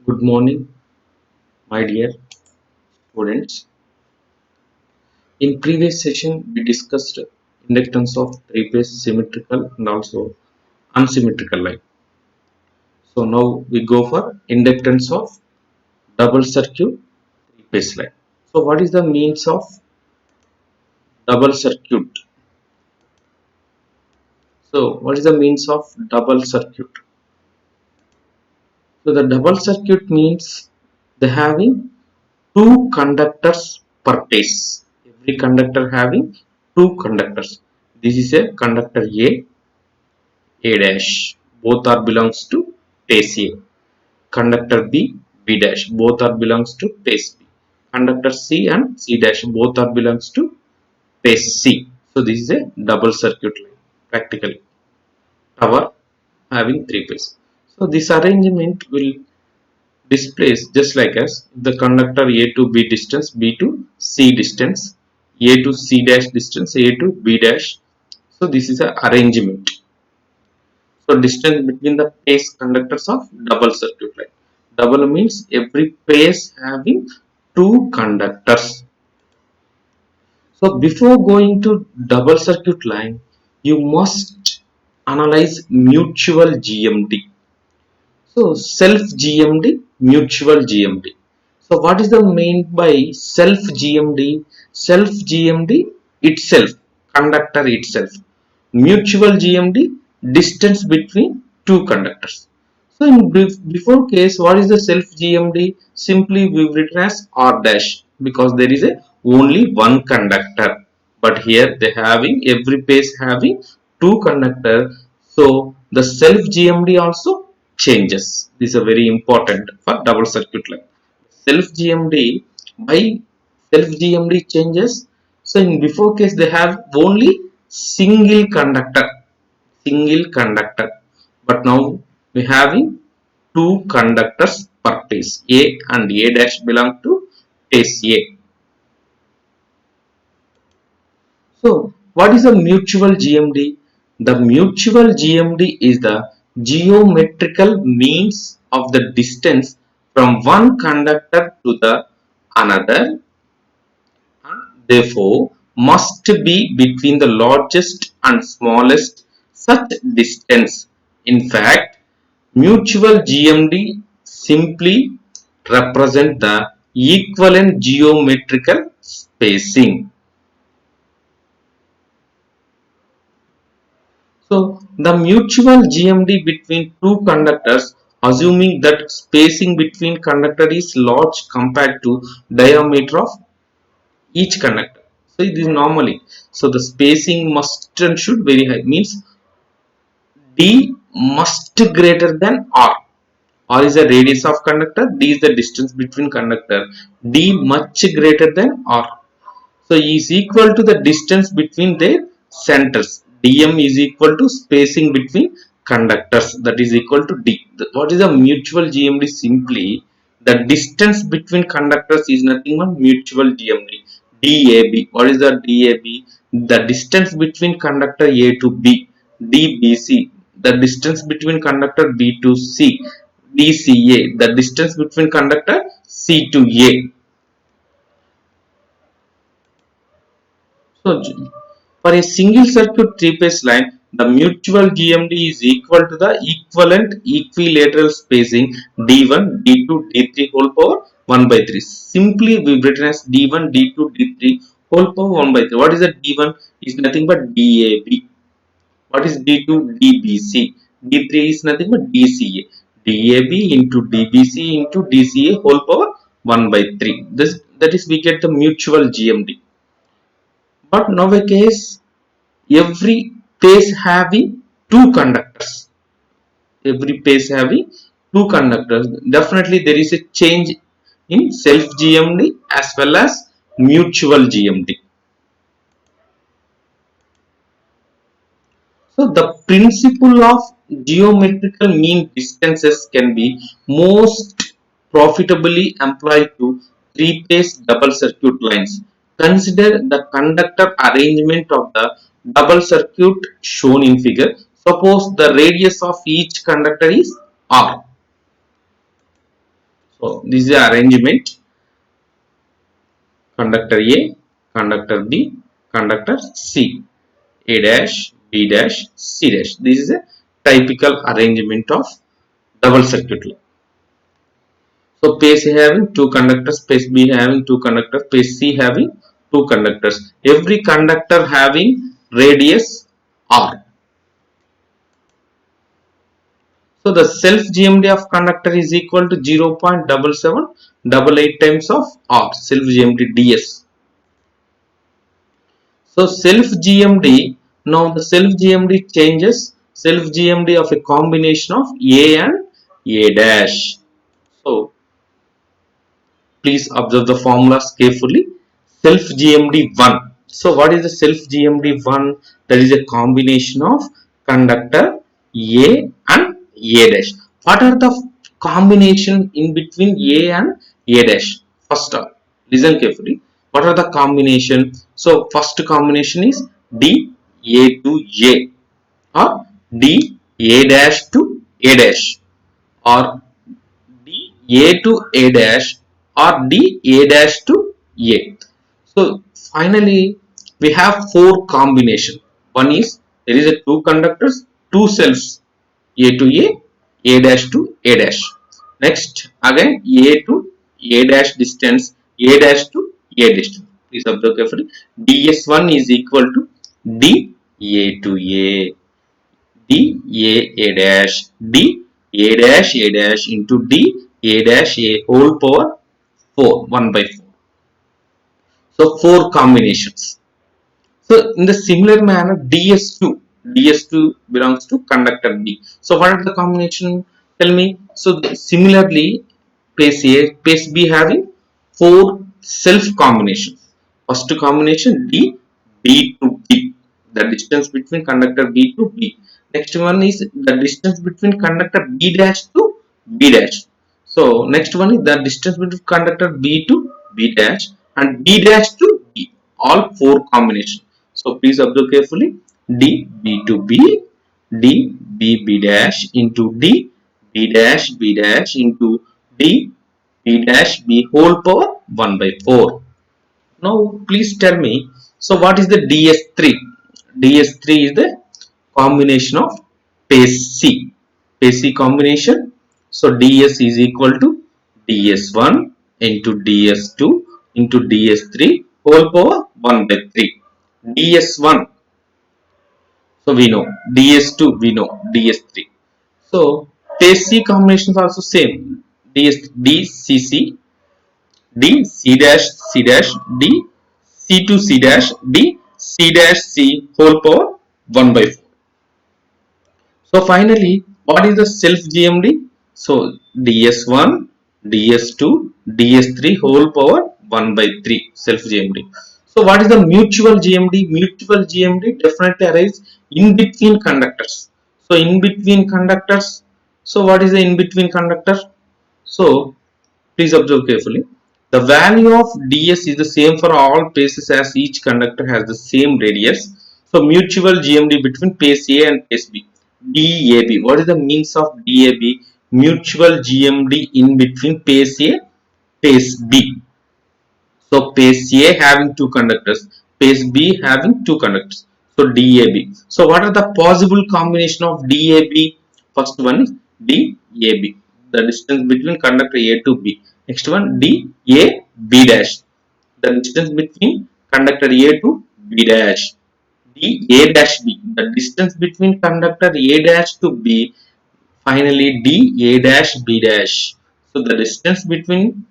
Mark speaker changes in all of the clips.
Speaker 1: Good morning, my dear students. In previous session, we discussed inductance of three-phase symmetrical and also unsymmetrical line. So now we go for inductance of double circuit three-phase line. So what is the means of double circuit? So what is the means of double circuit? So the double circuit means they having two conductors per phase. Every conductor having two conductors. This is a conductor A dash. Both are belongs to phase A. Conductor B dash. Both are belongs to phase B. Conductor C and C dash. Both are belongs to phase C. So this is a double circuit line. Practically, tower having three phase. So this arrangement will displays just like as the conductor A to B distance, B to C distance, A to C dash distance, A to B dash. So this is a arrangement. So distance between the phase conductors of double circuit line. Double means every phase having two conductors. So before going to double circuit line, you must analyze mutual GMD. So self GMD, mutual GMD. So what is the mean by self GMD? Self GMD itself, conductor itself. Mutual GMD, distance between two conductors. So in before case, what is the self GMD? Simply we've written as R dash because there is a only one conductor. But here they having every phase having two conductor. So the self GMD also changes. This is a very important for double circuit line. Self GMD by self GMD changes. So in before case they have only single conductor, but now we having two conductors per phase. A and A dash belong to phase A. So what is a mutual GMD? The mutual GMD is the geometrical means of the distance from one conductor to the another, and therefore must be between the largest and smallest such distance. In fact, mutual GMD simply represent the equivalent geometrical spacing. So the mutual GMD between two conductors, assuming that spacing between conductor is large compared to diameter of each conductor. So it is normally. So the spacing must and should very high, means D must greater than R. R is the radius of conductor, D is the distance between conductor. D much greater than R. So E is equal to the distance between their centers. Dm is equal to spacing between conductors, that is equal to D. What is the mutual GMD? Simply the distance between conductors is nothing but mutual GMD. DAB. What is the DAB? The distance between conductor A to B. DBC. The distance between conductor B to C. DCA. The distance between conductor C to A. So for a single circuit three-phase line, the mutual GMD is equal to the equivalent equilateral spacing D1, D2, D3 whole power 1 by 3. Simply we've written as D1, D2, D3 whole power 1 by 3. What is the D1? Is nothing but DAB. What is D2? DBC. D3 is nothing but DCA. DAB into DBC into DCA whole power 1 by 3. That is we get the mutual GMD. But nowadays every phase having two conductors. Every phase having two conductors. Definitely there is a change in self GMD as well as mutual GMD. So the principle of geometrical mean distances can be most profitably employed to three-phase double circuit lines. Consider the conductor arrangement of the double circuit shown in figure. Suppose the radius of each conductor is R. So this is the arrangement: conductor A, conductor B, conductor C, A dash, B dash, C dash. This is a typical arrangement of double circuit law. So phase A having two conductors, phase B having two conductors, phase C having two conductors. Every conductor having radius R. So the self GMD of conductor is equal to 0.7788 times of R, self GMD ds. So self GMD, now the self GMD changes, self GMD of a combination of A and A dash. So please observe the formulas carefully. Self GMD 1. So what is the self GMD 1? That is a combination of conductor A and A dash. What are the combination in between A and A dash? First up, listen carefully. What are the combination? So first combination is D A to A, or D A dash to A dash, or D A to A dash, or D A dash to A. So finally we have four combination. One is there is a two conductors, two cells, A to A dash to A dash. Next again A to A dash distance, A dash to A distance. Please observe carefully. DS1 is equal to D A to A dash, D A dash into D A dash A whole power 4, 1 by 4. So four combinations. So in the similar manner, DS2 belongs to conductor B. So what are the combination? Tell me. So similarly, phase A, phase B having four self combinations. First combination B to B, the distance between conductor B to B. Next one is the distance between conductor B dash to B dash. So next one is the distance between conductor B to B dash and B dash to B. All four combinations. So please observe carefully. D B to B, D B B dash into D B dash into D B dash B whole power 1 by 4. Now please tell me, so what is the DS3? DS3 is the combination of phase C. Phase C combination. So DS is equal to DS1 into DS2 into DS3 whole power 1 by 3. DS1, so we know, DS2 we know, DS3. So phase C combinations are also same. DCC, D C dash C dash, D C2 C dash, D C dash C whole power 1 by 4. So finally, what is the self GMD? So DS1, DS2, DS3 whole power 1 by 3 self GMD. So what is the mutual GMD? Mutual GMD definitely arises in between conductors. So in between conductors. So what is the in between conductor? So please observe carefully. The value of ds is the same for all phases as each conductor has the same radius. So mutual GMD between phase A and phase B. DAB. What is the means of DAB? Mutual GMD in between phase A, phase B. So phase A having two conductors, phase B having two conductors. So DAB. So what are the possible combination of DAB? First one is DAB, the distance between conductor A to B. Next one DAB dash, the distance between conductor A to B dash. DA dash B, the distance between conductor A dash to B. Finally DA dash B dash. So the distance between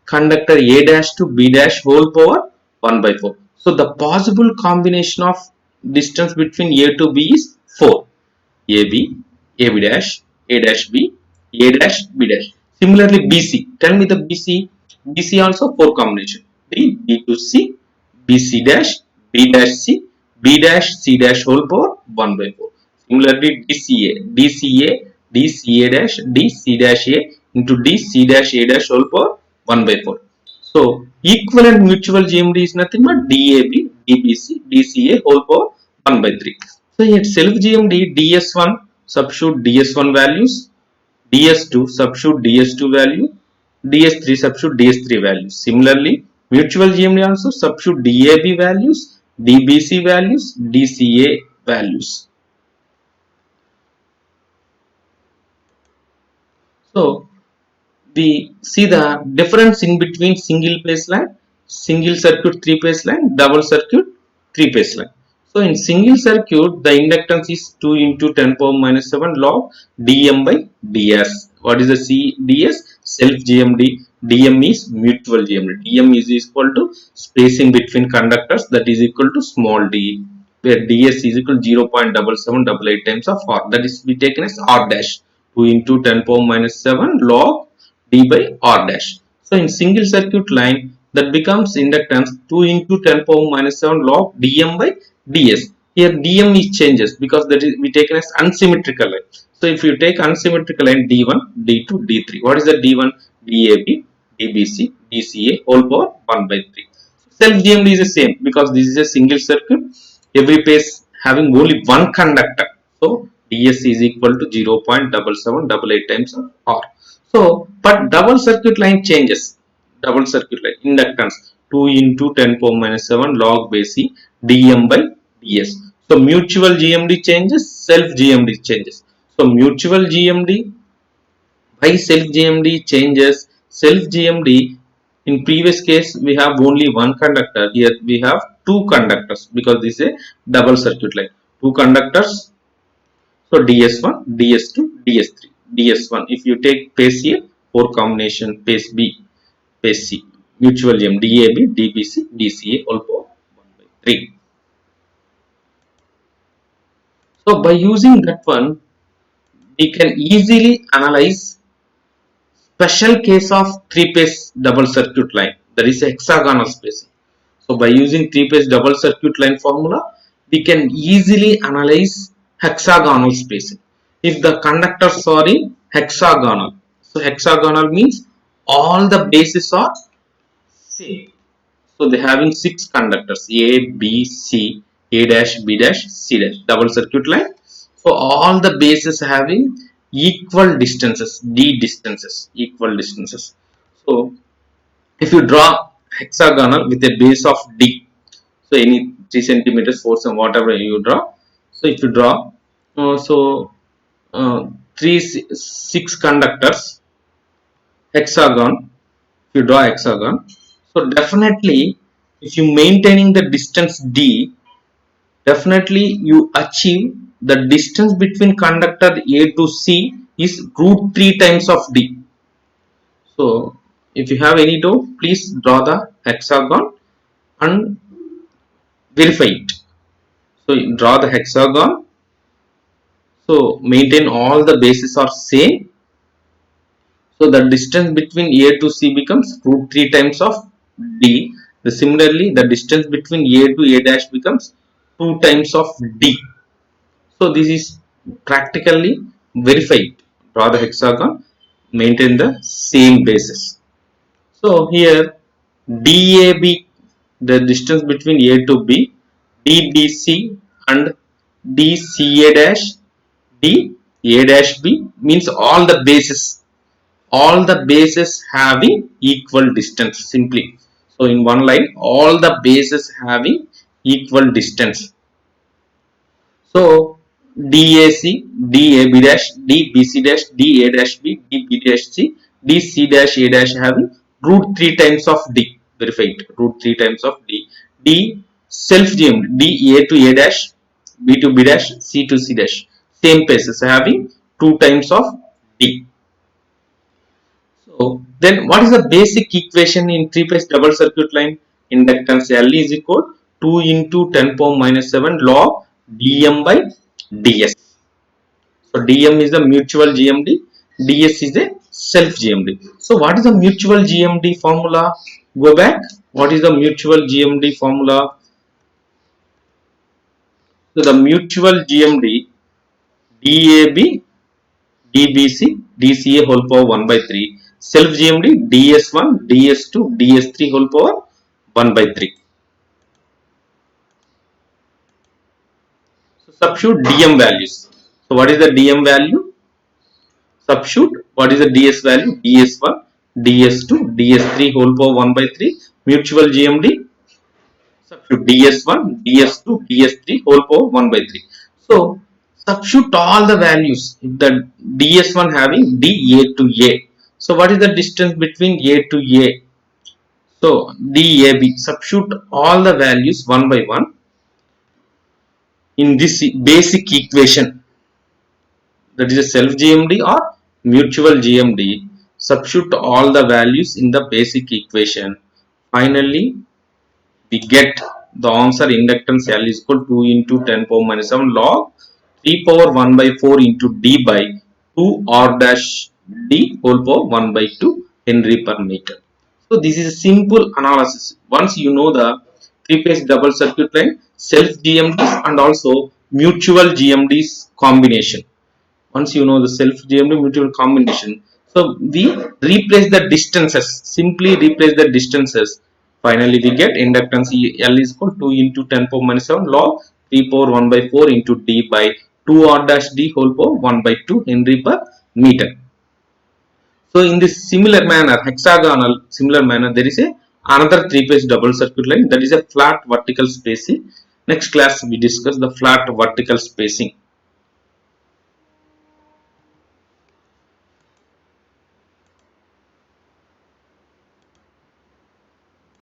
Speaker 1: conductor A dash to B dash whole power 1 by 4. So the possible combination of distance between A to B is 4. AB, AB dash, A dash B, A dash B dash. Similarly BC. Tell me the BC. BC also 4 combination. B to C, BC dash, B dash C, B dash C dash whole power 1 by 4. Similarly DCA dash, DC dash A into DC dash A dash whole power 1 by 4. So equivalent mutual GMD is nothing but DAB, DBC, DCA whole power 1 by 3. So here self GMD DS1 substitute DS1 values, DS2 substitute DS2 value, DS3 substitute DS3 values. Similarly, mutual GMD also substitute DAB values, DBC values, DCA values. So we see the difference in between single phase line, single circuit three phase line, double circuit three phase line. So in single circuit, the inductance is 2 into 10 power minus 7 log dm by ds. What is the ds? Self GMD. Dm is mutual GMD. Dm is equal to spacing between conductors, that is equal to small d, where ds is equal to 0.7788 times of r, that is be taken as r dash. 2 into 10 power minus 7 log d by r dash. So in single circuit line, that becomes inductance 2 into 10 power minus 7 log dm by ds. Here dm is changes because that is we taken as unsymmetrical line. So if you take unsymmetrical line d1, d2, d3, what is the d1? Dab, dbc, dca whole power 1 by 3. Self GMD is the same because this is a single circuit, every phase having only one conductor. So ds is equal to 0.7788 times of r. So but double circuit line changes. Double circuit line inductance 2 into 10 power minus 7 log base c dm by ds. So mutual GMD changes, self GMD changes. So mutual GMD by self GMD changes. Self GMD, in previous case we have only one conductor, here we have two conductors because this is a double circuit line, two conductors. So ds1, ds2, ds3. ds1 if you take phase a, 4 combination, phase b, phase c, mutual GMD dab, dbc, dca all power 1 by 3. So by using that one, we can easily analyze special case of three-phase double circuit line, that is hexagonal spacing. So by using three-phase double circuit line formula, we can easily analyze hexagonal spacing. If the conductors are in hexagonal, so hexagonal means all the bases are same. So they having 6 conductors A, B, C, A dash, B dash, C dash, double circuit line. So all the bases having equal distances, D distances, equal distances. So if you draw hexagonal with a base of D, so any 3 centimeters, 4 and whatever you draw. So if you draw, so uh, 6 conductors hexagon, if you draw hexagon, so definitely if you maintaining the distance d, definitely you achieve the distance between conductor a to c is root 3 times of d. So if you have any doubt, please draw the hexagon and verify it. So you draw the hexagon, so maintain all the bases are same. So the distance between A to C becomes root 3 times of D. Similarly, the distance between A to A dash becomes 2 times of D. So this is practically verified. Draw the hexagon, maintain the same basis. So here DAB, the distance between A to B, DBC and DCA dash, D A dash B means all the bases having equal distance simply. So in one line all the bases having equal distance. So DAC, DAB dash, DBC dash, DA dash B, DB dash C, DC dash A dash having root 3 times of D. Verified root 3 times of D. D self GM, D A to A dash, B to B dash, C to C dash. Same bases having 2 times of D. So then what is the basic equation in three-phase double circuit line? Inductance L is equal to 2 into 10 power minus 7 log dm by ds. So dm is the mutual GMD, ds is the self GMD. So what is the mutual GMD formula? Go back. What is the mutual GMD formula? So the mutual GMD DAB, DBC, DCA whole power 1 by 3. Self GMD DS1, DS2, DS3 whole power 1 by 3. So substitute DM values. So what is the DM value? Substitute. What is the DS value? DS1, ds2 ds3 whole power 1 by 3 mutual GMD, substitute ds1 ds2 ds3 whole power 1 by 3. So substitute all the values. If the ds1 having dA to A, so what is the distance between A to A? So DAB, substitute all the values one by one in this basic equation, that is a self GMD or mutual GMD. Substitute all the values in the basic equation. Finally we get the answer. Inductance L is equal to 2 into 10 power minus 7 log 3 power 1 by 4 into D by 2 R dash D whole power 1 by 2 Henry per meter. So this is a simple analysis. Once you know the three-phase double circuit line, self GMDs and also mutual GMDs combination. Once you know the self GMD mutual combination, so we replace the distances, simply replace the distances. Finally we get inductance L is equal to 2 into 10 power minus 7 log 3 power 1 by 4 into D by 2 R dash D whole power 1 by 2 Henry per meter. So in this similar manner, hexagonal similar manner, there is a another three-phase double circuit line, that is a flat vertical spacing. Next class we discuss the flat vertical spacing.